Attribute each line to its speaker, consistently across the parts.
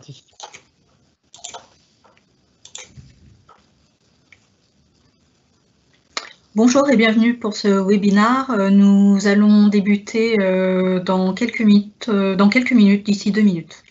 Speaker 1: parti.
Speaker 2: Bonjour et bienvenue pour ce webinaire. Nous allons débuter dans quelques minutes, d'ici 2 minutes.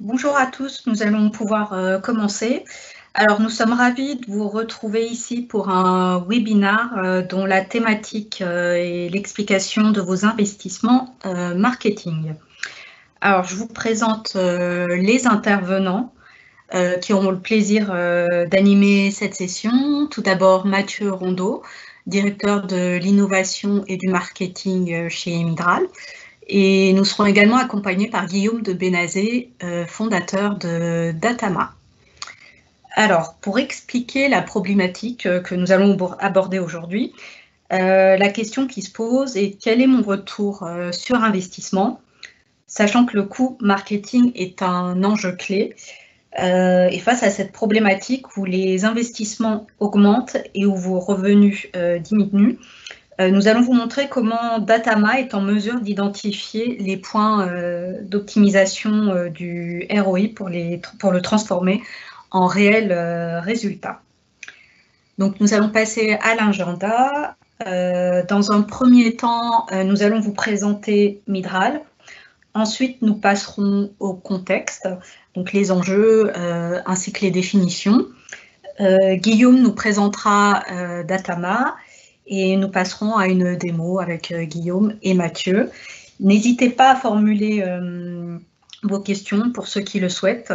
Speaker 2: Bonjour à tous, nous allons pouvoir commencer. Alors, nous sommes ravis de vous retrouver ici pour un webinaire dont la thématique est l'explication de vos investissements marketing. Alors, je vous présente les intervenants qui auront le plaisir d'animer cette session. Tout d'abord, Mathieu Rondeau, directeur de l'innovation et du marketing chez Midral. Et nous serons également accompagnés par Guillaume de Bénazet, fondateur de Datama. Alors, pour expliquer la problématique que nous allons aborder aujourd'hui, la question qui se pose est quel est mon retour sur investissement, sachant que le coût marketing est un enjeu clé. Et face à cette problématique où les investissements augmentent et où vos revenus diminuent, nous allons vous montrer comment Datama est en mesure d'identifier les points d'optimisation du ROI pour le transformer en réel résultat. Donc, nous allons passer à l'agenda. Dans un premier temps, nous allons vous présenter Midral. Ensuite, nous passerons au contexte, donc les enjeux ainsi que les définitions. Guillaume nous présentera Datama. Et nous passerons à une démo avec Guillaume et Mathieu. N'hésitez pas à formuler vos questions pour ceux qui le souhaitent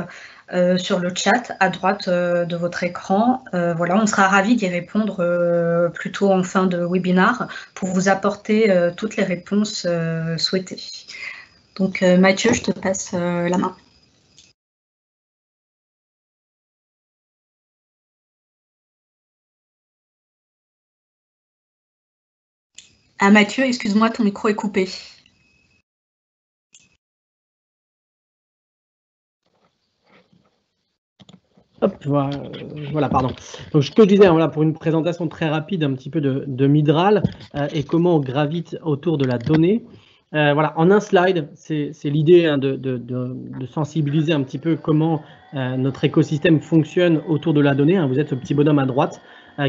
Speaker 2: sur le chat à droite de votre écran. Voilà, on sera ravis d'y répondre plutôt en fin de webinaire pour vous apporter toutes les réponses souhaitées. Donc Mathieu, je te passe la main. Ah Mathieu, excuse-moi, ton micro est coupé.
Speaker 1: Hop, voilà, pardon. Donc, ce que je disais, voilà, pour une présentation très rapide un petit peu de Midral et comment on gravite autour de la donnée. Voilà, en un slide, c'est l'idée hein, de sensibiliser un petit peu comment notre écosystème fonctionne autour de la donnée. Hein. Vous êtes ce petit bonhomme à droite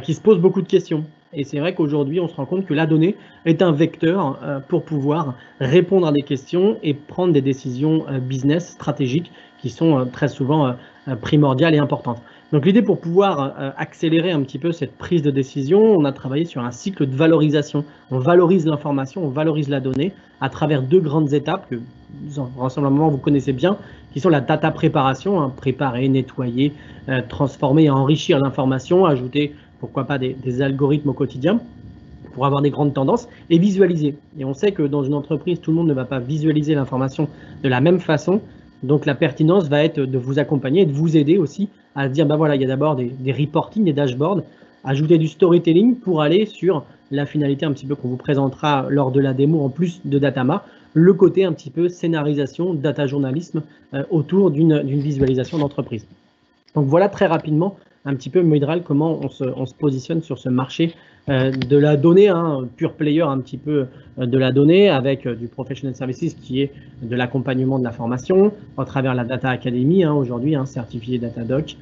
Speaker 1: qui se pose beaucoup de questions. Et c'est vrai qu'aujourd'hui, on se rend compte que la donnée est un vecteur pour pouvoir répondre à des questions et prendre des décisions business stratégiques qui sont très souvent primordiales et importantes. Donc l'idée, pour pouvoir accélérer un petit peu cette prise de décision, on a travaillé sur un cycle de valorisation. On valorise l'information, on valorise la donnée à travers 2 grandes étapes que vraisemblablement vous connaissez bien, qui sont la data préparation, hein, préparer, nettoyer, transformer et enrichir l'information, ajouter pourquoi pas des algorithmes au quotidien pour avoir des grandes tendances, et visualiser. Et on sait que dans une entreprise, tout le monde ne va pas visualiser l'information de la même façon. Donc la pertinence va être de vous accompagner et de vous aider aussi à se dire, ben voilà, il y a d'abord des reporting, des dashboards, ajouter du storytelling pour aller sur la finalité un petit peu qu'on vous présentera lors de la démo en plus de Datama, le côté un petit peu scénarisation, data journalisme autour d'une visualisation d'entreprise. Donc voilà très rapidement un petit peu Midral, comment on se positionne sur ce marché de la donnée, hein, pure player un petit peu de la donnée, avec du professional services qui est de l'accompagnement de la formation, à travers la Data Academy, hein, aujourd'hui, hein, certifié Datadoc,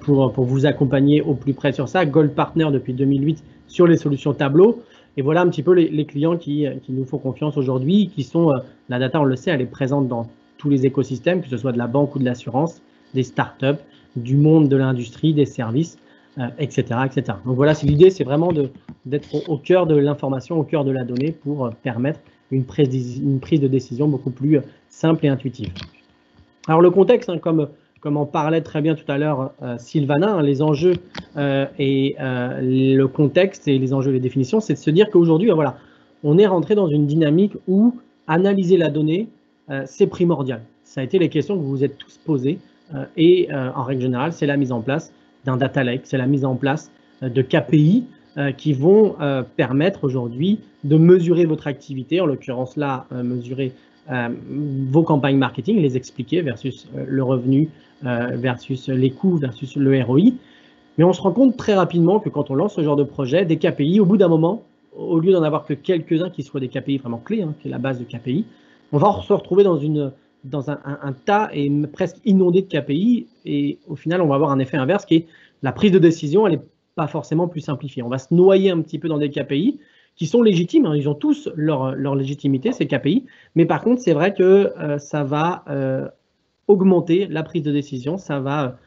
Speaker 1: pour vous accompagner au plus près sur ça. Gold Partner depuis 2008 sur les solutions Tableau. Et voilà un petit peu les clients qui nous font confiance aujourd'hui, qui sont, la data, on le sait, elle est présente dans tous les écosystèmes, que ce soit de la banque ou de l'assurance, des startups, du monde de l'industrie, des services, etc., etc. Donc voilà, l'idée, c'est vraiment d'être au cœur de l'information, au cœur de la donnée pour permettre une prise de décision beaucoup plus simple et intuitive. Alors le contexte, hein, comme en parlait très bien tout à l'heure Sylvana, hein, les enjeux et le contexte et les enjeux et les définitions, c'est de se dire qu'aujourd'hui, voilà, on est rentré dans une dynamique où analyser la donnée, c'est primordial. Ça a été les questions que vous vous êtes tous posées et en règle générale, c'est la mise en place d'un data lake, c'est la mise en place de KPI qui vont permettre aujourd'hui de mesurer votre activité, en l'occurrence là, mesurer vos campagnes marketing, les expliquer versus le revenu, versus les coûts, versus le ROI. Mais on se rend compte très rapidement que quand on lance ce genre de projet, des KPI, au bout d'un moment, au lieu d'en avoir que quelques-uns qui soient des KPI vraiment clés, hein, qui est la base de KPI, on va se retrouver dans un tas et presque inondé de KPI, et au final, on va avoir un effet inverse qui est la prise de décision, elle n'est pas forcément plus simplifiée. On va se noyer un petit peu dans des KPI qui sont légitimes, hein, ils ont tous leur légitimité, ces KPI, mais par contre, c'est vrai que ça va augmenter la prise de décision, ça va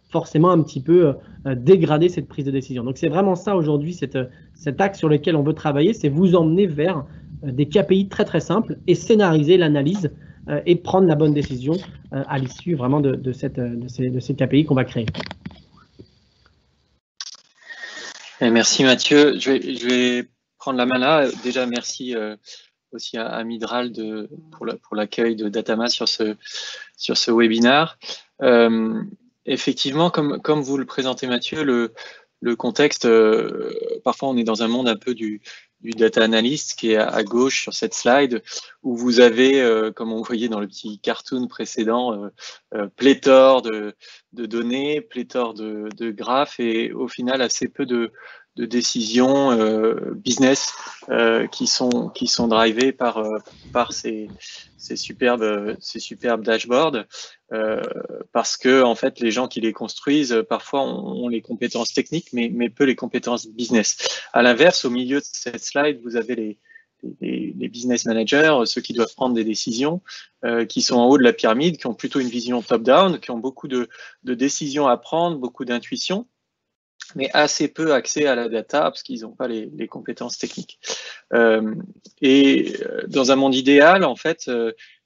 Speaker 1: forcément un petit peu dégrader cette prise de décision. Donc c'est vraiment ça aujourd'hui, cet axe sur lequel on veut travailler, c'est vous emmener vers des KPI très très simples et scénariser l'analyse et prendre la bonne décision à l'issue vraiment de ces KPI qu'on va créer.
Speaker 3: Et merci Mathieu. Je vais prendre la main là. Déjà merci aussi à Midral pour l'accueil de Datama sur ce webinaire. Effectivement, comme vous le présentez Mathieu, le contexte, parfois on est dans un monde un peu du data analyst qui est à gauche sur cette slide, où vous avez, comme on voyait dans le petit cartoon précédent, pléthore de données, pléthore de graphes et au final assez peu de décisions business qui sont drivées par ces superbes dashboards. Parce que en fait les gens qui les construisent parfois ont les compétences techniques mais peu les compétences business. À l'inverse, au milieu de cette slide, vous avez les business managers, ceux qui doivent prendre des décisions, qui sont en haut de la pyramide, qui ont plutôt une vision top-down, qui ont beaucoup de décisions à prendre, beaucoup d'intuition, mais assez peu accès à la data parce qu'ils n'ont pas les compétences techniques. Et dans un monde idéal, en fait,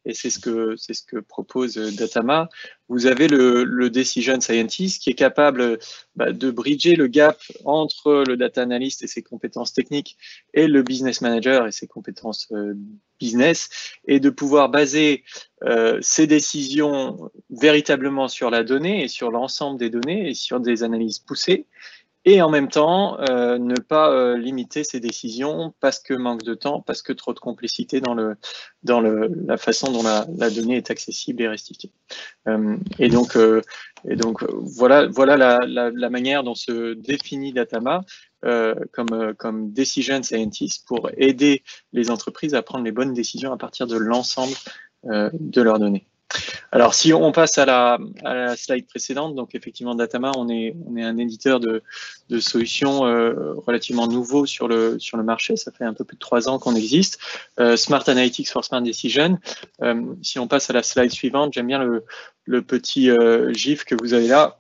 Speaker 3: et c'est ce que propose Datama, vous avez le Decision Scientist qui est capable de bridger le gap entre le data analyst et ses compétences techniques et le business manager et ses compétences business, et de pouvoir baser ses décisions véritablement sur la donnée et sur l'ensemble des données et sur des analyses poussées, et en même temps ne pas limiter ses décisions parce que manque de temps, parce que trop de complexité dans la façon dont la donnée est accessible et restituée. Et donc voilà la manière dont se définit Datama comme Decision Scientist pour aider les entreprises à prendre les bonnes décisions à partir de l'ensemble de leurs données. Alors, si on passe à la slide précédente, donc effectivement, Datama, on est un éditeur de solutions relativement nouveau sur le marché. Ça fait un peu plus de 3 ans qu'on existe. Smart Analytics for Smart Decision. Si on passe à la slide suivante, j'aime bien le petit gif que vous avez là,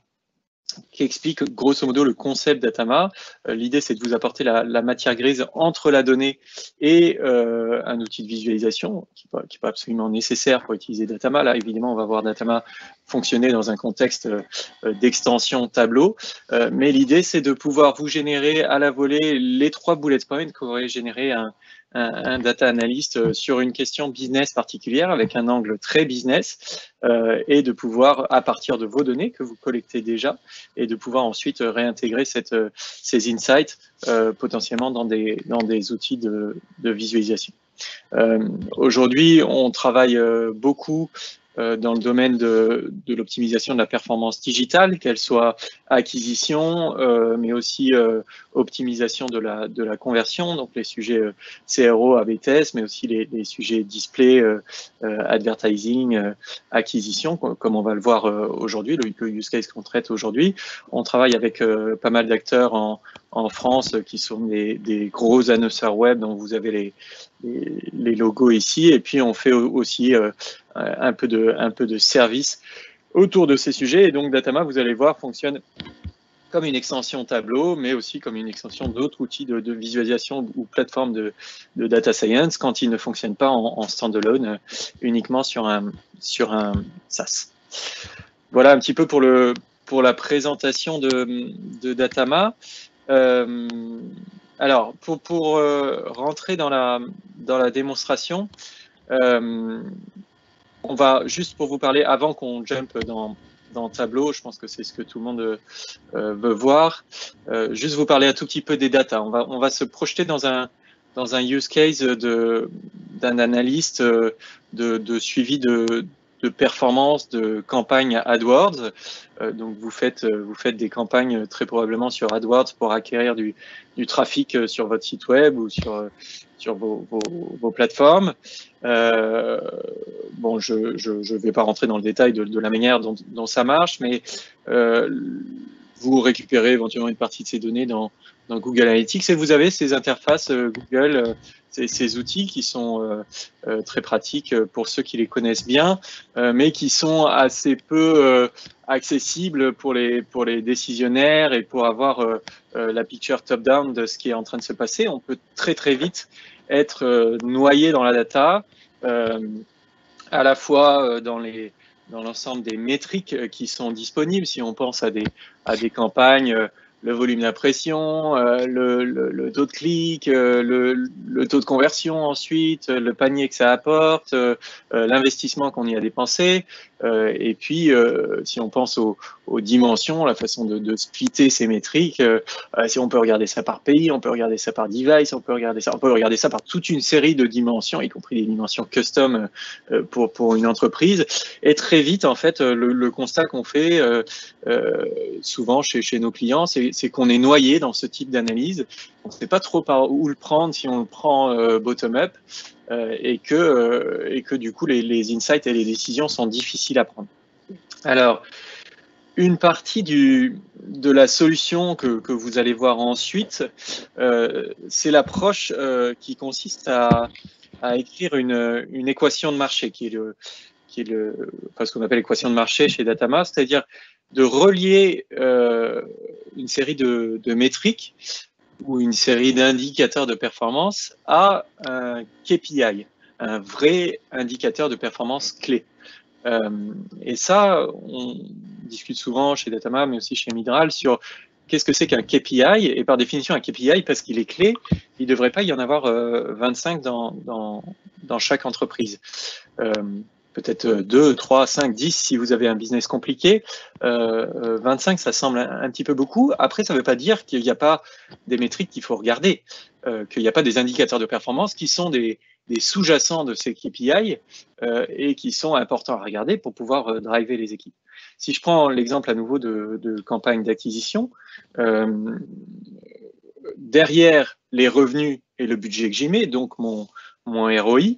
Speaker 3: qui explique grosso modo le concept d'Atama. L'idée, c'est de vous apporter la matière grise entre la donnée et un outil de visualisation qui n'est pas absolument nécessaire pour utiliser Datama. Là, évidemment, on va voir Datama fonctionner dans un contexte d'extension tableau. Mais l'idée, c'est de pouvoir vous générer à la volée les 3 bullet points qu'aurait généré un data analyst sur une question business particulière avec un angle très business et de pouvoir, à partir de vos données que vous collectez déjà, et de pouvoir ensuite réintégrer ces insights potentiellement dans des outils de visualisation. Aujourd'hui, on travaille beaucoup dans le domaine de l'optimisation de la performance digitale, qu'elle soit acquisition, mais aussi optimisation de la conversion, donc les sujets CRO, AB test, mais aussi les sujets display, advertising, acquisition, comme on va le voir aujourd'hui, le use case qu'on traite aujourd'hui. On travaille avec pas mal d'acteurs en France qui sont des gros annonceurs web dont vous avez les logos ici, et puis on fait aussi un peu de service autour de ces sujets. Et donc Datama, vous allez voir, fonctionne comme une extension Tableau, mais aussi comme une extension d'autres outils de visualisation ou plateformes de data science quand ils ne fonctionnent pas en standalone, uniquement sur un SaaS. Voilà un petit peu pour la présentation de Datama. Alors, pour rentrer dans la démonstration, on va, juste pour vous parler, avant qu'on jump dans Tableau, je pense que c'est ce que tout le monde veut voir, juste vous parler un tout petit peu des data. On va se projeter dans un use case d'un analyste de suivi de performance de campagne AdWords. Donc vous faites des campagnes très probablement sur AdWords pour acquérir du trafic sur votre site web ou sur vos plateformes. Bon, je vais pas rentrer dans le détail de la manière dont ça marche, mais vous récupérez éventuellement une partie de ces données dans Google Analytics et vous avez ces interfaces Google, ces outils qui sont très pratiques pour ceux qui les connaissent bien, mais qui sont assez peu accessibles pour les décisionnaires et pour avoir la picture top-down de ce qui est en train de se passer. On peut très vite être noyé dans la data, à la fois dans l'ensemble des métriques qui sont disponibles, si on pense à des campagnes, le volume d'impression, le taux de clic, le taux de conversion ensuite, le panier que ça apporte, l'investissement qu'on y a dépensé, et puis si on pense aux dimensions, la façon de splitter ces métriques, si on peut regarder ça par pays, on peut regarder ça par device, on peut regarder ça par toute une série de dimensions, y compris des dimensions custom pour une entreprise. Et très vite, en fait, le constat qu'on fait souvent chez nos clients, c'est qu'on est noyé dans ce type d'analyse. On ne sait pas trop par où le prendre si on le prend bottom-up et que du coup, les insights et les décisions sont difficiles à prendre. Alors, une partie de la solution que vous allez voir ensuite, c'est l'approche qui consiste à écrire une équation de marché, qui est ce qu'on appelle l'équation de marché chez Datama, c'est-à-dire de relier une série de métriques ou une série d'indicateurs de performance à un KPI, un vrai indicateur de performance clé. Et ça, on discute souvent chez Datama, mais aussi chez Midral, sur qu'est-ce que c'est qu'un KPI. Et par définition, un KPI, parce qu'il est clé, il ne devrait pas y en avoir 25 dans chaque entreprise. Peut-être 2, 3, 5, 10 si vous avez un business compliqué. 25, ça semble un petit peu beaucoup. Après, ça ne veut pas dire qu'il n'y a pas des métriques qu'il faut regarder, qu'il n'y a pas des indicateurs de performance qui sont des sous-jacents de ces KPI et qui sont importants à regarder pour pouvoir driver les équipes. Si je prends l'exemple à nouveau de campagne d'acquisition, derrière les revenus et le budget que j'y mets, donc mon ROI,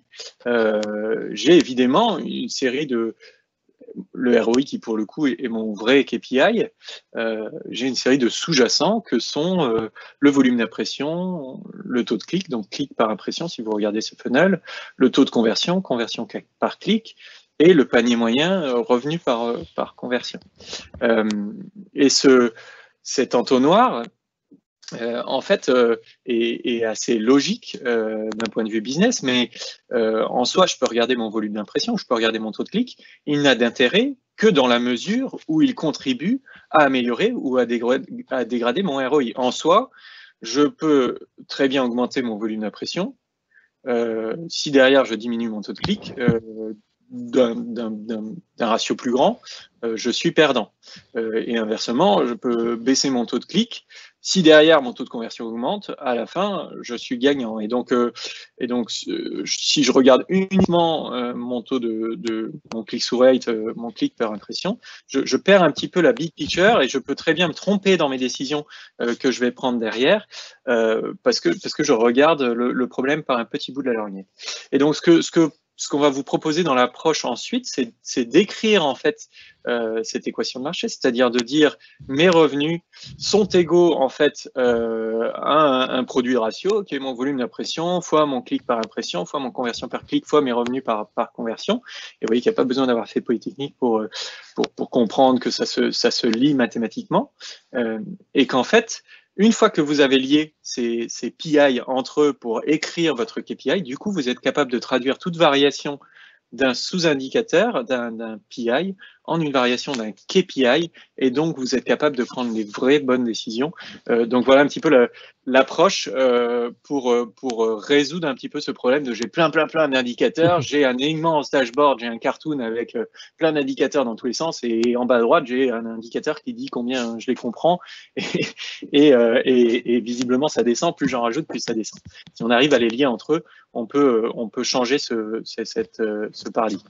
Speaker 3: j'ai évidemment une série le ROI qui pour le coup est mon vrai KPI, j'ai une série de sous-jacents que sont le volume d'impression, le taux de clic, donc clic par impression si vous regardez ce funnel, le taux de conversion par clic, et le panier moyen revenu par conversion. Et cet entonnoir, en fait, est assez logique d'un point de vue business, mais en soi, je peux regarder mon volume d'impression, je peux regarder mon taux de clic. Il n'a d'intérêt que dans la mesure où il contribue à améliorer ou à dégrader mon ROI. En soi, je peux très bien augmenter mon volume d'impression. Si derrière, je diminue mon taux de clic d'un ratio plus grand, je suis perdant. Et inversement, je peux baisser mon taux de clic. Si derrière, mon taux de conversion augmente, à la fin, je suis gagnant. Et donc si je regarde uniquement mon taux mon click-through rate, mon clic par impression, je perds un petit peu la big picture et je peux très bien me tromper dans mes décisions que je vais prendre derrière parce que je regarde le problème par un petit bout de la lorgnette. Et donc, ce qu'on va vous proposer dans l'approche ensuite, c'est d'écrire en fait cette équation de marché, c'est-à-dire de dire mes revenus sont égaux en fait à un produit ratio qui est mon volume d'impression fois mon clic par impression fois mon conversion par clic fois mes revenus par conversion. Et vous voyez qu'il n'y a pas besoin d'avoir fait Polytechnique pour comprendre que ça se lie mathématiquement et qu'en fait, une fois que vous avez lié ces PI entre eux pour écrire votre KPI, du coup, vous êtes capable de traduire toute variation d'un sous-indicateur, d'un PI, en une variation d'un KPI, et donc vous êtes capable de prendre les vraies bonnes décisions. Donc voilà un petit peu l'approche pour résoudre un petit peu ce problème de j'ai plein d'indicateurs, j'ai un immense dashboard, j'ai un cartoon avec plein d'indicateurs dans tous les sens, et en bas à droite, j'ai un indicateur qui dit combien je les comprends, et visiblement ça descend, plus j'en rajoute, plus ça descend. Si on arrive à les lier entre eux, on peut changer ce paradigme.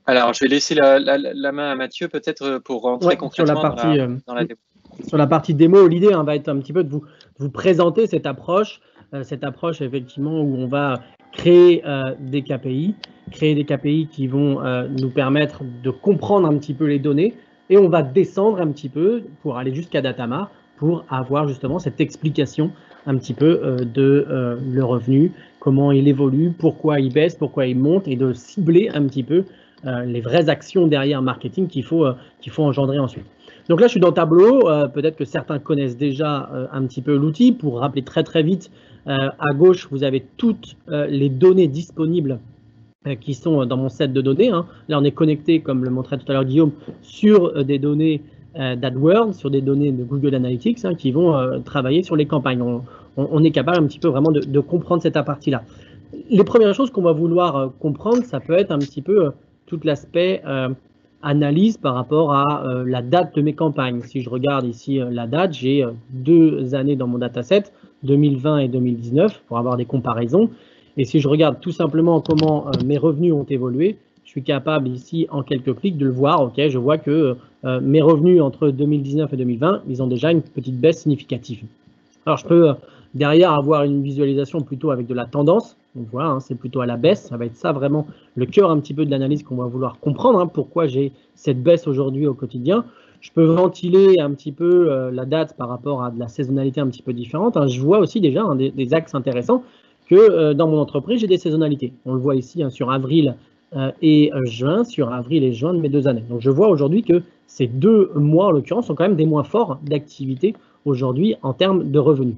Speaker 3: Alors, je vais laisser la main à Mathieu, peut-être pour rentrer concrètement dans la démo.
Speaker 1: Sur la partie démo, l'idée va être un petit peu de vous présenter cette approche effectivement où on va créer des KPI qui vont nous permettre de comprendre un petit peu les données, et on va descendre un petit peu pour aller jusqu'à Datamar pour avoir justement cette explication un petit peu de le revenu, comment il évolue, pourquoi il baisse, pourquoi il monte, et de cibler un petit peu les vraies actions derrière marketing qu'il faut engendrer ensuite. Donc là, je suis dans Tableau. Peut-être que certains connaissent déjà un petit peu l'outil. Pour rappeler très vite, à gauche, vous avez toutes les données disponibles qui sont dans mon set de données. Là, on est connecté, comme le montrait tout à l'heure Guillaume, sur des données d'AdWords, sur des données de Google Analytics qui vont travailler sur les campagnes. On est capable un petit peu vraiment de comprendre cette partie-là. Les premières choses qu'on va vouloir comprendre, ça peut être un petit peu tout l'aspect analyse par rapport à la date de mes campagnes. Si je regarde ici la date, j'ai 2 années dans mon dataset, 2020 et 2019, pour avoir des comparaisons. Et si je regarde tout simplement comment mes revenus ont évolué, je suis capable ici, en quelques clics, de le voir. Ok, je vois que mes revenus entre 2019 et 2020, ils ont déjà une petite baisse significative. Alors, je peux derrière avoir une visualisation plutôt avec de la tendance. Donc voilà, c'est plutôt à la baisse. Ça va être ça vraiment le cœur un petit peu de l'analyse qu'on va vouloir comprendre. Pourquoi j'ai cette baisse aujourd'hui au quotidien. Je peux ventiler un petit peu la date par rapport à de la saisonnalité un petit peu différente. Je vois aussi déjà des axes intéressants que dans mon entreprise, j'ai des saisonnalités. On le voit ici sur avril et juin, sur avril et juin de mes 2 années. Donc je vois aujourd'hui que ces 2 mois, en l'occurrence, sont quand même des mois forts d'activité aujourd'hui en termes de revenus.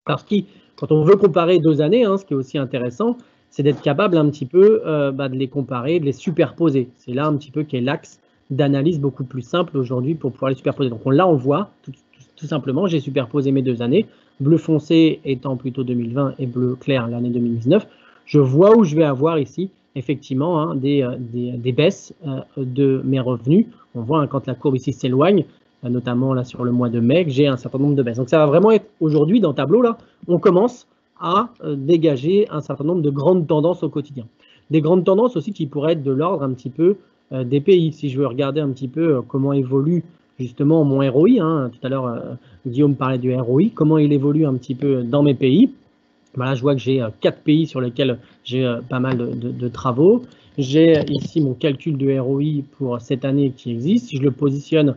Speaker 1: Parce que quand on veut comparer 2 années, ce qui est aussi intéressant, c'est d'être capable un petit peu de les comparer, de les superposer. C'est là un petit peu qu'est l'axe d'analyse beaucoup plus simple aujourd'hui pour pouvoir les superposer. Donc là, on le voit tout simplement, j'ai superposé mes 2 années, bleu foncé étant plutôt 2020 et bleu clair l'année 2019. Je vois où je vais avoir ici effectivement des baisses de mes revenus. On voit quand la courbe ici s'éloigne, notamment là sur le mois de mai, que j'ai un certain nombre de baisses. Donc ça va vraiment être aujourd'hui dans Tableau, là, on commence à dégager un certain nombre de grandes tendances au quotidien. Des grandes tendances aussi qui pourraient être de l'ordre un petit peu des pays. Si je veux regarder un petit peu comment évolue justement mon ROI, tout à l'heure Guillaume parlait du ROI, comment il évolue un petit peu dans mes pays. Là, je vois que j'ai 4 pays sur lesquels j'ai pas mal de travaux. J'ai ici mon calcul de ROI pour cette année qui existe. Si je le positionne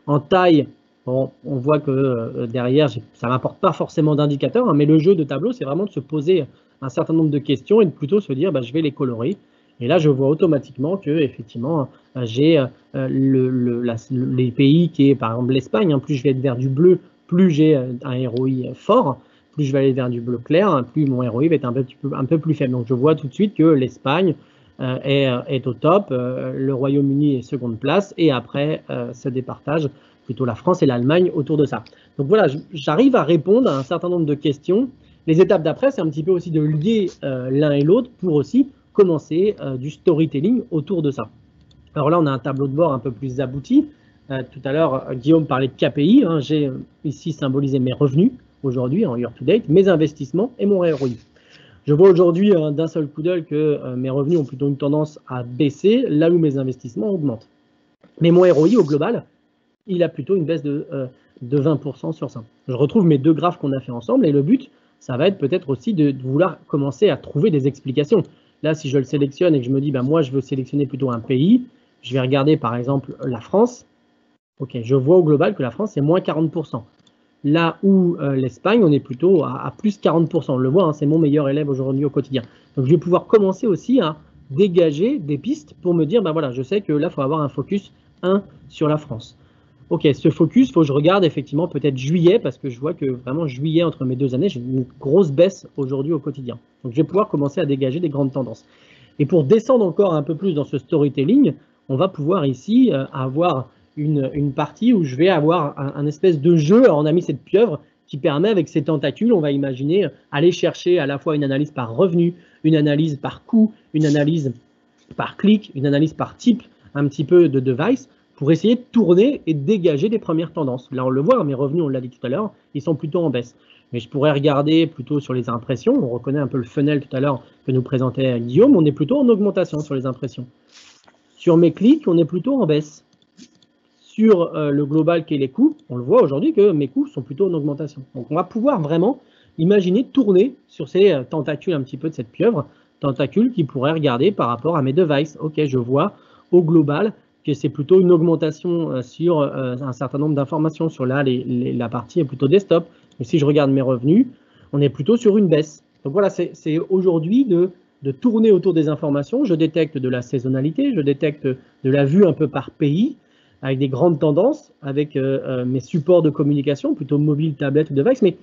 Speaker 1: en taille, bon, on voit que derrière, ça ne m'apporte pas forcément d'indicateurs, mais le jeu de Tableau, c'est vraiment de se poser un certain nombre de questions et de plutôt se dire, je vais les colorer. Et là, je vois automatiquement que effectivement, j'ai les pays qui est par exemple l'Espagne. Hein, plus je vais être vers du bleu, plus j'ai un ROI fort. Plus je vais aller vers du bleu clair, plus mon ROI va être un peu plus faible. Donc, je vois tout de suite que l'Espagne est au top, le Royaume-Uni est seconde place, et après se départage plutôt la France et l'Allemagne autour de ça. Donc voilà, j'arrive à répondre à un certain nombre de questions. Les étapes d'après, c'est un petit peu aussi de lier l'un et l'autre pour aussi commencer du storytelling autour de ça. Alors là, on a un tableau de bord un peu plus abouti. Tout à l'heure, Guillaume parlait de KPI. Hein, j'ai ici symbolisé mes revenus aujourd'hui en year-to-date, mes investissements et mon ROI. Je vois aujourd'hui d'un seul coup d'œil que mes revenus ont plutôt une tendance à baisser, là où mes investissements augmentent. Mais mon ROI au global, il a plutôt une baisse de 20% sur ça. Je retrouve mes deux graphes qu'on a fait ensemble et le but, ça va être peut-être aussi de vouloir commencer à trouver des explications. Là, si je le sélectionne et que je me dis, moi, je veux sélectionner plutôt un pays, je vais regarder par exemple la France. Ok, je vois au global que la France, c'est moins 40%. Là où l'Espagne, on est plutôt à plus 40%. On le voit, hein, c'est mon meilleur élève aujourd'hui au quotidien. Donc, je vais pouvoir commencer aussi à dégager des pistes pour me dire, voilà, je sais que là, il faut avoir un focus 1 sur la France. Ok, ce focus, il faut que je regarde effectivement peut-être juillet, parce que je vois que vraiment juillet, entre mes 2 années, j'ai une grosse baisse aujourd'hui au quotidien. Donc, je vais pouvoir commencer à dégager des grandes tendances. Et pour descendre encore un peu plus dans ce storytelling, on va pouvoir ici avoir une partie où je vais avoir un espèce de jeu. Alors, on a mis cette pieuvre qui permet, avec ses tentacules, on va imaginer aller chercher à la fois une analyse par revenu, une analyse par coût, une analyse par clic, une analyse par type, un petit peu de device, pour essayer de tourner et de dégager des premières tendances. Là, on le voit, mes revenus, on l'a dit tout à l'heure, ils sont plutôt en baisse. Mais je pourrais regarder plutôt sur les impressions. On reconnaît un peu le funnel tout à l'heure que nous présentait Guillaume. On est plutôt en augmentation sur les impressions. Sur mes clics, on est plutôt en baisse. Sur le global qui est les coûts, on le voit aujourd'hui que mes coûts sont plutôt en augmentation. Donc, on va pouvoir vraiment imaginer tourner sur ces tentacules un petit peu de cette pieuvre, tentacules qui pourraient regarder par rapport à mes devices. Ok, je vois au global que c'est plutôt une augmentation sur un certain nombre d'informations. Sur là, la partie est plutôt desktop. Mais si je regarde mes revenus, on est plutôt sur une baisse. Donc voilà, c'est aujourd'hui de tourner autour des informations. Je détecte de la saisonnalité, je détecte de la vue un peu par pays, avec des grandes tendances, avec mes supports de communication, plutôt mobile, tablette ou device. Mais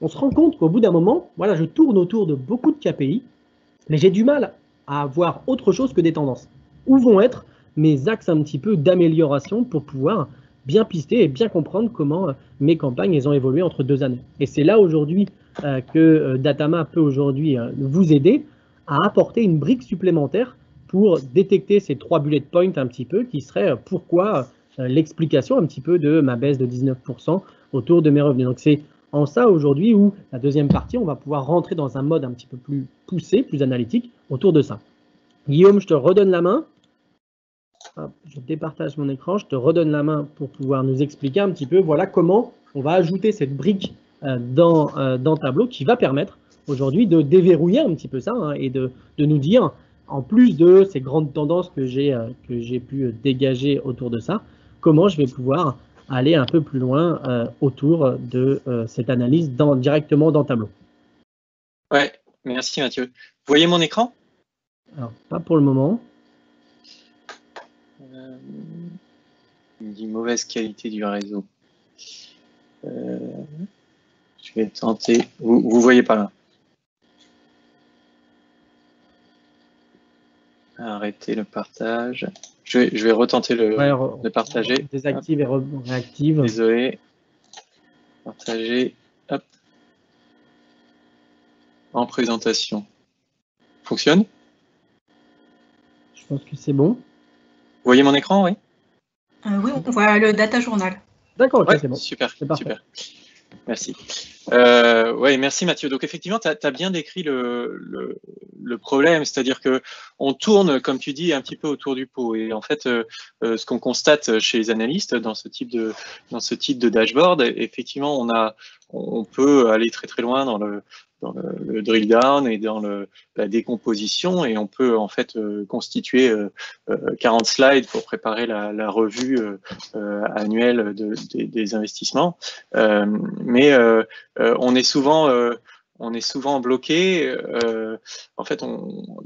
Speaker 1: on se rend compte qu'au bout d'un moment, voilà, je tourne autour de beaucoup de KPI, mais j'ai du mal à avoir autre chose que des tendances. Où vont être mes axes un petit peu d'amélioration pour pouvoir bien pister et bien comprendre comment mes campagnes elles ont évolué entre 2 années. Et c'est là aujourd'hui que Datama peut aujourd'hui vous aider à apporter une brique supplémentaire pour détecter ces 3 bullet points un petit peu qui seraient pourquoi l'explication un petit peu de ma baisse de 19% autour de mes revenus. Donc c'est en ça aujourd'hui où la deuxième partie, on va pouvoir rentrer dans un mode un petit peu plus poussé, plus analytique autour de ça. Guillaume, je te redonne la main. Hop, je départage mon écran, je te redonne la main pour pouvoir nous expliquer un petit peu voilà comment on va ajouter cette brique dans Tableau qui va permettre aujourd'hui de déverrouiller un petit peu ça et de nous dire, en plus de ces grandes tendances que j'ai pu dégager autour de ça, comment je vais pouvoir aller un peu plus loin autour de cette analyse directement dans Tableau.
Speaker 3: Ouais, merci Mathieu. Vous voyez mon écran?
Speaker 1: Alors, pas pour le moment.
Speaker 3: Il me dit mauvaise qualité du réseau. Je vais tenter. Vous voyez pas là? Arrêtez le partage. Je vais retenter de partager.
Speaker 1: Désactive et réactive.
Speaker 3: Désolé. Partager. Hop. En présentation. Fonctionne?
Speaker 1: Je pense que c'est bon.
Speaker 3: Vous voyez mon écran, oui?
Speaker 2: Oui, on voit le data journal.
Speaker 1: D'accord, ok,
Speaker 3: ouais,
Speaker 1: c'est bon.
Speaker 3: Super, super. Merci.
Speaker 4: Ouais,
Speaker 3: merci Mathieu. Donc effectivement, tu as bien décrit le problème, c'est-à-dire que on tourne, comme tu dis, un petit peu autour du pot. Et en fait, ce qu'on constate chez les analystes dans ce type de dashboard, effectivement, on peut aller très très loin dans le drill down et dans la décomposition, et on peut en fait constituer 40 slides pour préparer la revue annuelle des investissements. Mais on est souvent on est souvent bloqué en fait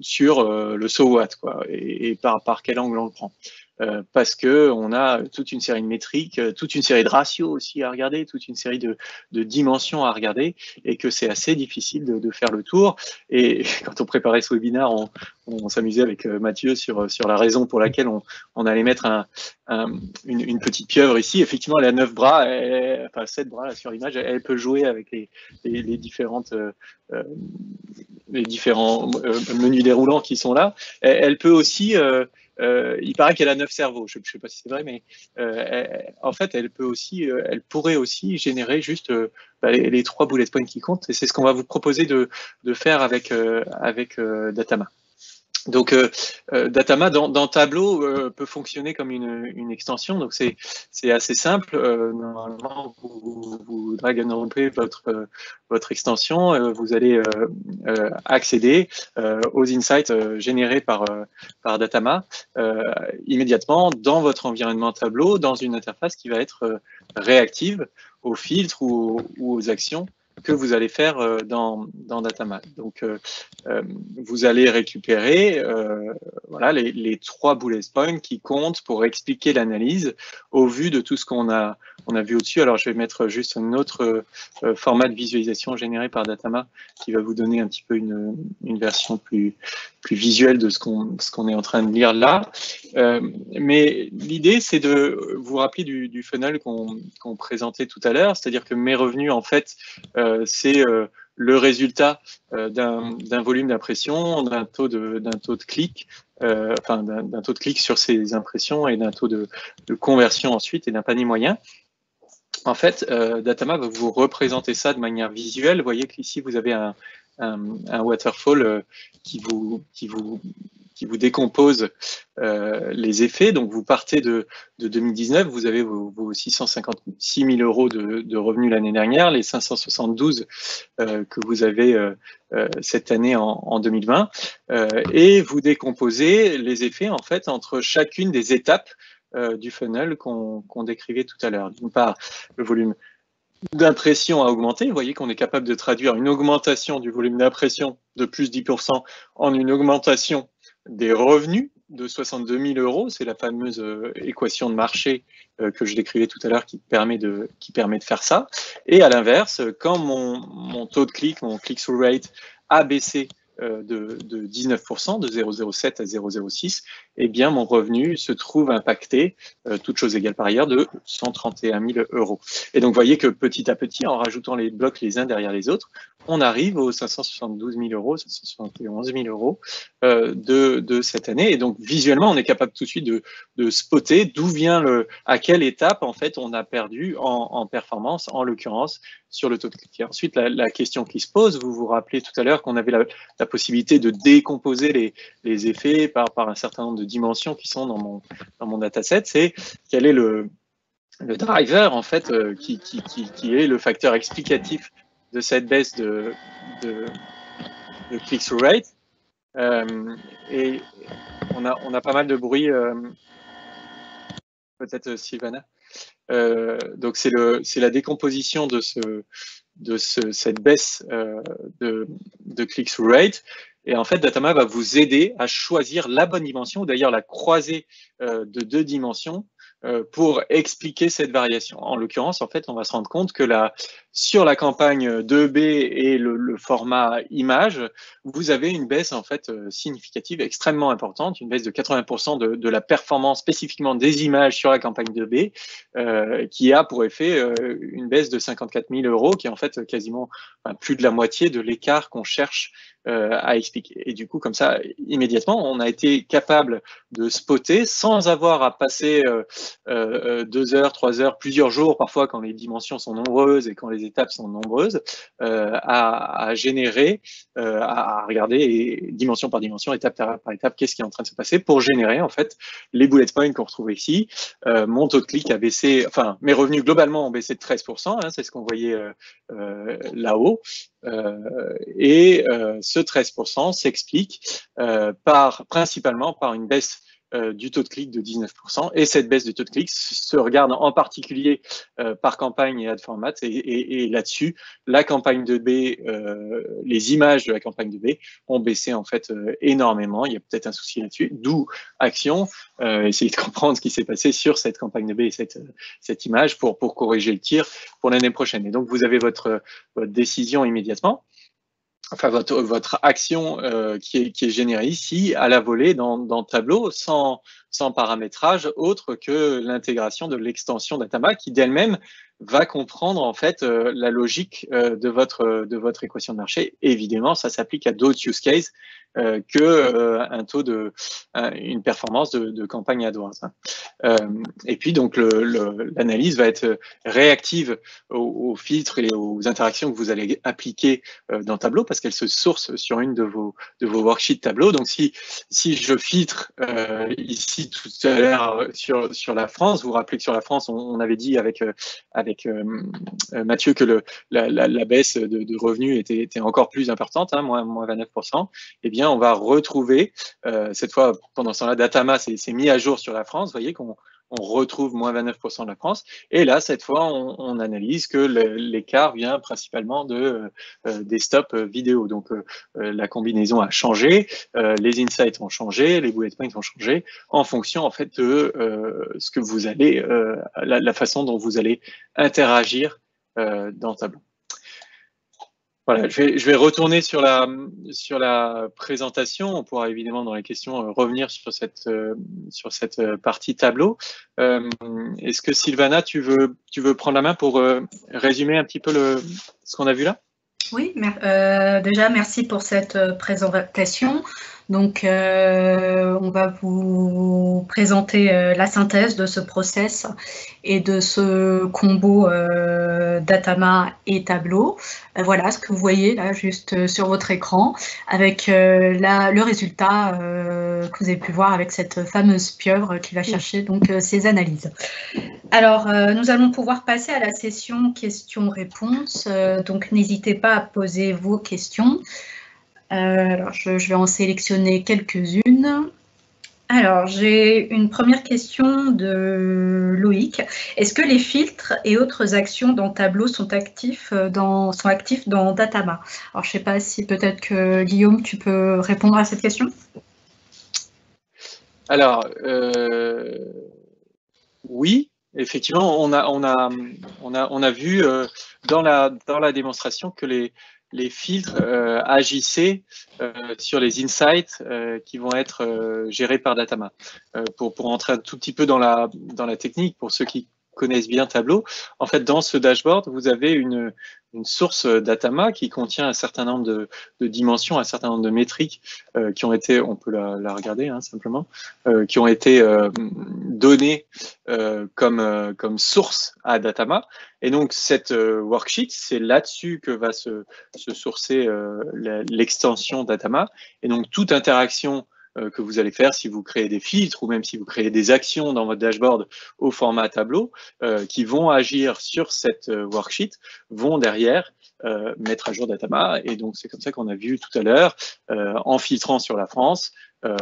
Speaker 3: sur le so what, quoi, et par quel angle on le prend. Parce que on a toute une série de métriques, toute une série de ratios aussi à regarder, toute une série de dimensions à regarder, et que c'est assez difficile de faire le tour. Et quand on préparait ce webinaire, on s'amusait avec Mathieu sur la raison pour laquelle on allait mettre une petite pieuvre ici. Effectivement, elle a 9 bras, enfin 7 bras là, sur l'image, elle peut jouer avec les différents menus déroulants qui sont là. Elle peut aussi... il paraît qu'elle a 9 cerveaux, je ne sais pas si c'est vrai, mais en fait, elle pourrait aussi générer juste les 3 bullet points qui comptent, et c'est ce qu'on va vous proposer de faire avec Datama. Donc, Datama dans Tableau peut fonctionner comme une extension. Donc, c'est assez simple. Normalement, vous drag and dropez votre extension. Vous allez accéder aux insights générés par Datama immédiatement dans votre environnement Tableau, dans une interface qui va être réactive aux filtres ou aux actions que vous allez faire dans Datama. Donc, vous allez récupérer voilà, les 3 bullet points qui comptent pour expliquer l'analyse au vu de tout ce qu'on a vu au-dessus. Alors, je vais mettre juste un autre format de visualisation généré par Datama qui va vous donner un petit peu une version plus visuelle de ce qu'on est en train de lire là. Mais l'idée, c'est de vous rappeler du funnel qu'on présentait tout à l'heure, c'est-à-dire que mes revenus, en fait, c'est le résultat d'un volume d'impression, d'un taux de clic, enfin d'un taux de clic sur ces impressions et d'un taux de conversion ensuite et d'un panier moyen. En fait, Datama va vous représenter ça de manière visuelle. Vous voyez qu'ici, vous avez un waterfall qui vous décompose les effets. Donc, vous partez de 2019, vous avez vos 656 000 euros de revenus l'année dernière, les 572 que vous avez cette année en 2020, et vous décomposez les effets en fait entre chacune des étapes du funnel qu'on décrivait tout à l'heure. D'une part, le volume d'impression a augmenté. Vous voyez qu'on est capable de traduire une augmentation du volume d'impression de plus 10% en une augmentation des revenus de 62 000 euros. C'est la fameuse équation de marché que je décrivais tout à l'heure qui permet de faire ça. Et à l'inverse, quand mon taux de clic, mon click-through rate a baissé de 19%, de 0,07 à 0,06, eh bien, mon revenu se trouve impacté, toutes choses égales par ailleurs, de 131 000 euros. Et donc, vous voyez que petit à petit, en rajoutant les blocs les uns derrière les autres, on arrive aux 572 000 euros, 571 000 euros de cette année. Et donc, visuellement, on est capable tout de suite de spotter d'où vient à quelle étape, en fait, on a perdu en performance, en l'occurrence, sur le taux de clic. Et ensuite, la question qui se pose, vous vous rappelez tout à l'heure qu'on avait la possibilité de décomposer les effets par un certain nombre de dimensions qui sont dans mon dataset, c'est quel est le driver, en fait, qui est le facteur explicatif de cette baisse de click-through rate. Et on a pas mal de bruit, peut-être Sylvana. Donc c'est la décomposition de cette baisse de click-through rate. Et en fait, Datama va vous aider à choisir la bonne dimension, ou d'ailleurs la croisée de 2 dimensions pour expliquer cette variation. En l'occurrence, en fait, on va se rendre compte que sur la campagne 2B et le format image, vous avez une baisse en fait significative, extrêmement importante, une baisse de 80% de la performance spécifiquement des images sur la campagne 2B, qui a pour effet une baisse de 54 000 euros, qui est en fait quasiment plus de la moitié de l'écart qu'on cherche à expliquer. Et du coup, comme ça, immédiatement, on a été capable de spotter sans avoir à passer 2 heures, 3 heures, plusieurs jours, parfois quand les dimensions sont nombreuses et quand les étapes sont nombreuses, à générer, à regarder dimension par dimension, étape par étape, qu'est-ce qui est en train de se passer pour générer en fait les bullet points qu'on retrouve ici. Mon taux de clic a baissé, enfin mes revenus globalement ont baissé de 13%, hein, c'est ce qu'on voyait là-haut. Et ce 13% s'explique principalement par une baisse du taux de clic de 19%. Et cette baisse du taux de clic se regarde en particulier par campagne et ad format. Et là-dessus, la campagne de B, les images de la campagne de B ont baissé en fait énormément. Il y a peut-être un souci là-dessus. D'où Action, essayer de comprendre ce qui s'est passé sur cette campagne de B et cette image pour corriger le tir pour l'année prochaine. Et donc, vous avez votre décision immédiatement. Enfin, votre action qui est générée ici à la volée dans Tableau sans paramétrage autre que l'intégration de l'extension Datama qui d'elle-même va comprendre en fait la logique de votre équation de marché. Évidemment, ça s'applique à d'autres use cases un taux une performance de campagne AdWords. Et puis donc l'analyse va être réactive aux filtres et aux interactions que vous allez appliquer dans Tableau parce qu'elle se source sur une de vos worksheets Tableau. Donc si je filtre ici tout à l'heure sur la France, vous vous rappelez que sur la France, on avait dit avec Mathieu que la baisse de revenus était encore plus importante, hein, moins 29%. Eh bien, on va retrouver, cette fois, pendant ce temps-là, Datama s'est mis à jour sur la France. Vous voyez qu'on retrouve moins 29% de la France. Et là, cette fois, on analyse que l'écart vient principalement des stops vidéo. Donc, la combinaison a changé, les insights ont changé, les bullet points ont changé en fonction, en fait, de ce que vous allez, la façon dont vous allez interagir dans Tableau. Voilà, je vais retourner sur la présentation. On pourra évidemment dans les questions revenir sur cette partie tableau. Est-ce que Sylvana, tu veux prendre la main pour résumer un petit peu ce qu'on a vu là?
Speaker 2: Oui, déjà merci pour cette présentation. Donc, on va vous présenter la synthèse de ce process et de ce combo Datama et Tableau. Voilà ce que vous voyez là juste sur votre écran avec le résultat que vous avez pu voir avec cette fameuse pieuvre qui va chercher donc ces analyses. Alors, nous allons pouvoir passer à la session questions-réponses. Donc, n'hésitez pas à poser vos questions. Alors, je vais en sélectionner quelques-unes. Alors, j'ai une première question de Loïc. Est-ce que les filtres et autres actions dans Tableau sont actifs dans Datama? Alors, je ne sais pas si peut-être que Guillaume, tu peux répondre à cette question.
Speaker 3: Alors, oui. Effectivement, on a vu dans la démonstration que les filtres agissaient sur les insights qui vont être gérés par Datama. Pour entrer un tout petit peu dans la technique, pour ceux qui connaissent bien Tableau, en fait, dans ce dashboard, vous avez une source Datama qui contient un certain nombre de dimensions, un certain nombre de métriques qui ont été, on peut la regarder hein, simplement, qui ont été données comme source à Datama. Et donc, cette worksheet, c'est là-dessus que va se sourcer l'extension Datama. Et donc, toute interaction que vous allez faire si vous créez des filtres ou même si vous créez des actions dans votre dashboard au format tableau qui vont agir sur cette worksheet, vont derrière mettre à jour Datama. Et donc, c'est comme ça qu'on a vu tout à l'heure, en filtrant sur la France,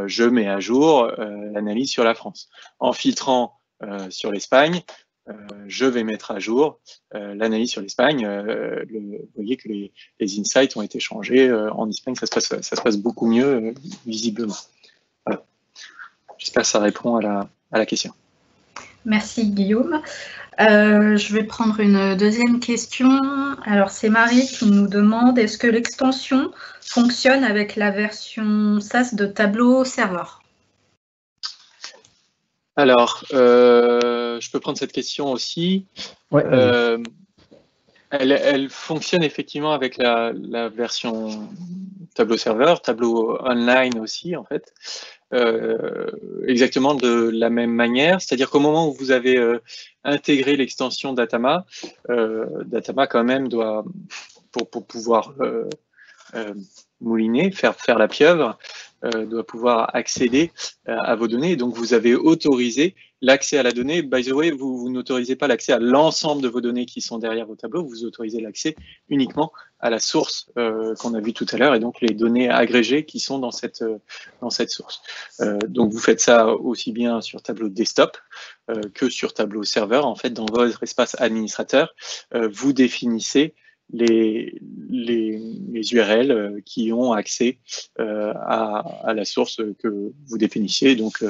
Speaker 3: je mets à jour l'analyse sur la France. En filtrant sur l'Espagne, je vais mettre à jour l'analyse sur l'Espagne. Vous voyez que les insights ont été changés. En Espagne, ça se passe beaucoup mieux, visiblement. Voilà. J'espère que ça répond à la question.
Speaker 2: Merci Guillaume. Je vais prendre une deuxième question. Alors c'est Marie qui nous demande, est-ce que l'extension fonctionne avec la version SaaS de Tableau serveur?
Speaker 3: Alors, je peux prendre cette question aussi.
Speaker 1: Ouais,
Speaker 3: elle fonctionne effectivement avec la version Tableau serveur, Tableau online aussi en fait, exactement de la même manière. C'est-à-dire qu'au moment où vous avez intégré l'extension Datama, Datama quand même doit, pour pouvoir mouliner, faire la pieuvre, doit pouvoir accéder à vos données. Et donc, vous avez autorisé l'accès à la donnée. By the way, vous n'autorisez pas l'accès à l'ensemble de vos données qui sont derrière vos tableaux, vous autorisez l'accès uniquement à la source qu'on a vue tout à l'heure, et donc les données agrégées qui sont dans cette source. Donc, vous faites ça aussi bien sur tableau desktop que sur tableau serveur. En fait, dans votre espace administrateur, vous définissez les URL qui ont accès à la source que vous définissiez. Donc,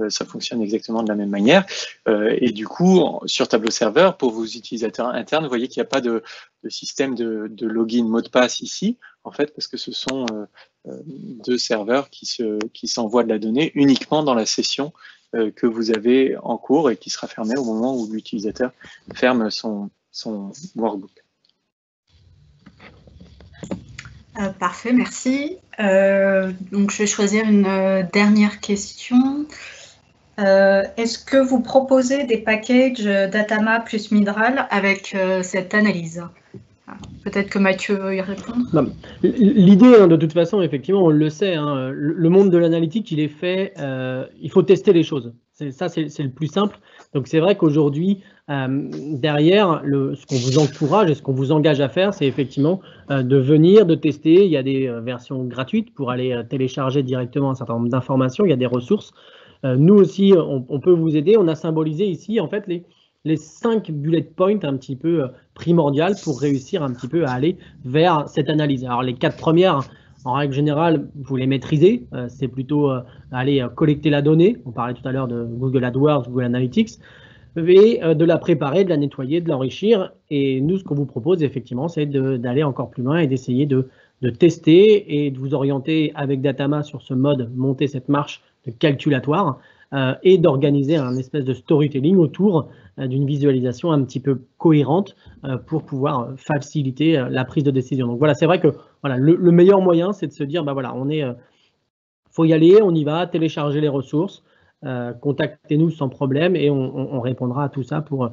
Speaker 3: ça fonctionne exactement de la même manière. Et du coup, sur tableau serveur, pour vos utilisateurs internes, vous voyez qu'il n'y a pas de système de login mot de passe ici, en fait, parce que ce sont deux serveurs qui s'envoient de la donnée uniquement dans la session que vous avez en cours et qui sera fermée au moment où l'utilisateur ferme son workbook.
Speaker 2: Parfait, merci. Donc, je vais choisir une dernière question. Est-ce que vous proposez des packages Datama plus Midral avec cette analyse? Peut-être que Mathieu veut y répondre.
Speaker 1: L'idée, de toute façon, effectivement, on le sait, le monde de l'analytique, il est fait, il faut tester les choses. Ça, c'est le plus simple. Donc, c'est vrai qu'aujourd'hui, derrière, ce qu'on vous encourage et ce qu'on vous engage à faire, c'est effectivement de venir, de tester. Il y a des versions gratuites pour aller télécharger directement un certain nombre d'informations. Il y a des ressources. Nous aussi, on peut vous aider. On a symbolisé ici, en fait, les 5 bullet points un petit peu primordiales pour réussir un petit peu à aller vers cette analyse. Alors, les 4 premières, en règle générale, vous les maîtrisez. C'est plutôt aller collecter la donnée. On parlait tout à l'heure de Google AdWords, Google Analytics. Et de la préparer, de la nettoyer, de l'enrichir. Et nous, ce qu'on vous propose, effectivement, c'est d'aller encore plus loin et d'essayer de tester et de vous orienter avec Datama sur ce mode, monter cette marche de calculatoire et d'organiser un espèce de storytelling autour d'une visualisation un petit peu cohérente pour pouvoir faciliter la prise de décision. Donc voilà, c'est vrai que voilà, le meilleur moyen, c'est de se dire, bah voilà, faut y aller, on y va, télécharger les ressources, contactez-nous sans problème et on répondra à tout ça pour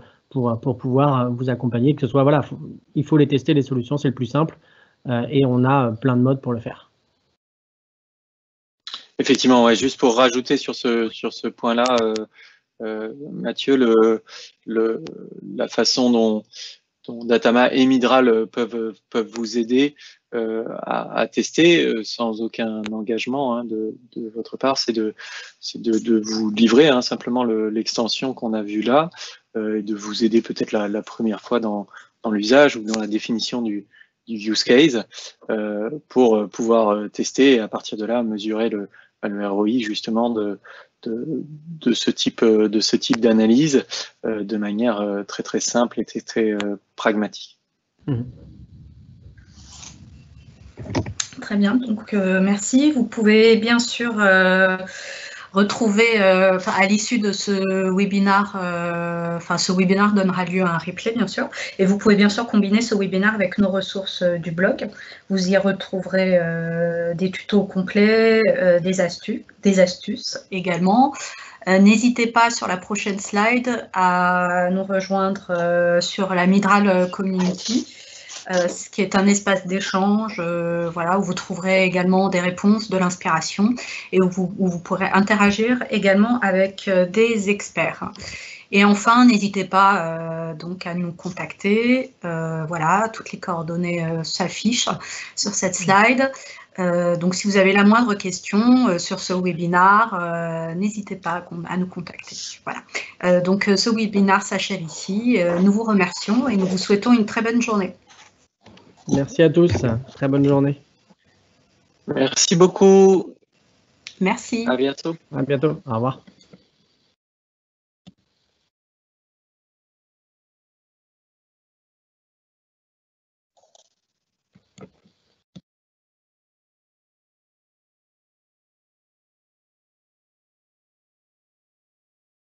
Speaker 1: pouvoir vous accompagner, que ce soit, voilà, il faut les tester, les solutions, c'est le plus simple et on a plein de modes pour le faire.
Speaker 3: Effectivement, ouais, juste pour rajouter sur ce point-là, Mathieu, la façon dont Datama et Midral peuvent vous aider à tester sans aucun engagement de votre part, c'est de vous livrer simplement l'extension qu'on a vue là et de vous aider peut-être la première fois dans l'usage ou dans la définition du use case pour pouvoir tester et à partir de là mesurer le ROI justement de ce type d'analyse de manière très très simple et très pragmatique.
Speaker 2: Très bien, donc merci. Vous pouvez bien sûr retrouver à l'issue de ce webinaire, ce webinaire donnera lieu à un replay bien sûr, et vous pouvez bien sûr combiner ce webinaire avec nos ressources du blog. Vous y retrouverez des tutos complets, des astuces également. N'hésitez pas sur la prochaine slide à nous rejoindre sur la Midral Community, ce qui est un espace d'échange voilà, où vous trouverez également des réponses, de l'inspiration et où vous pourrez interagir également avec des experts. Et enfin, n'hésitez pas donc à nous contacter. Voilà, toutes les coordonnées s'affichent sur cette slide. Donc, si vous avez la moindre question sur ce webinaire, n'hésitez pas à nous contacter. Voilà. Donc, ce webinaire s'achève ici. Nous vous remercions et nous vous souhaitons une très bonne journée.
Speaker 1: Merci à tous. Très bonne journée.
Speaker 3: Merci beaucoup.
Speaker 2: Merci.
Speaker 3: À bientôt.
Speaker 1: À bientôt. Au revoir.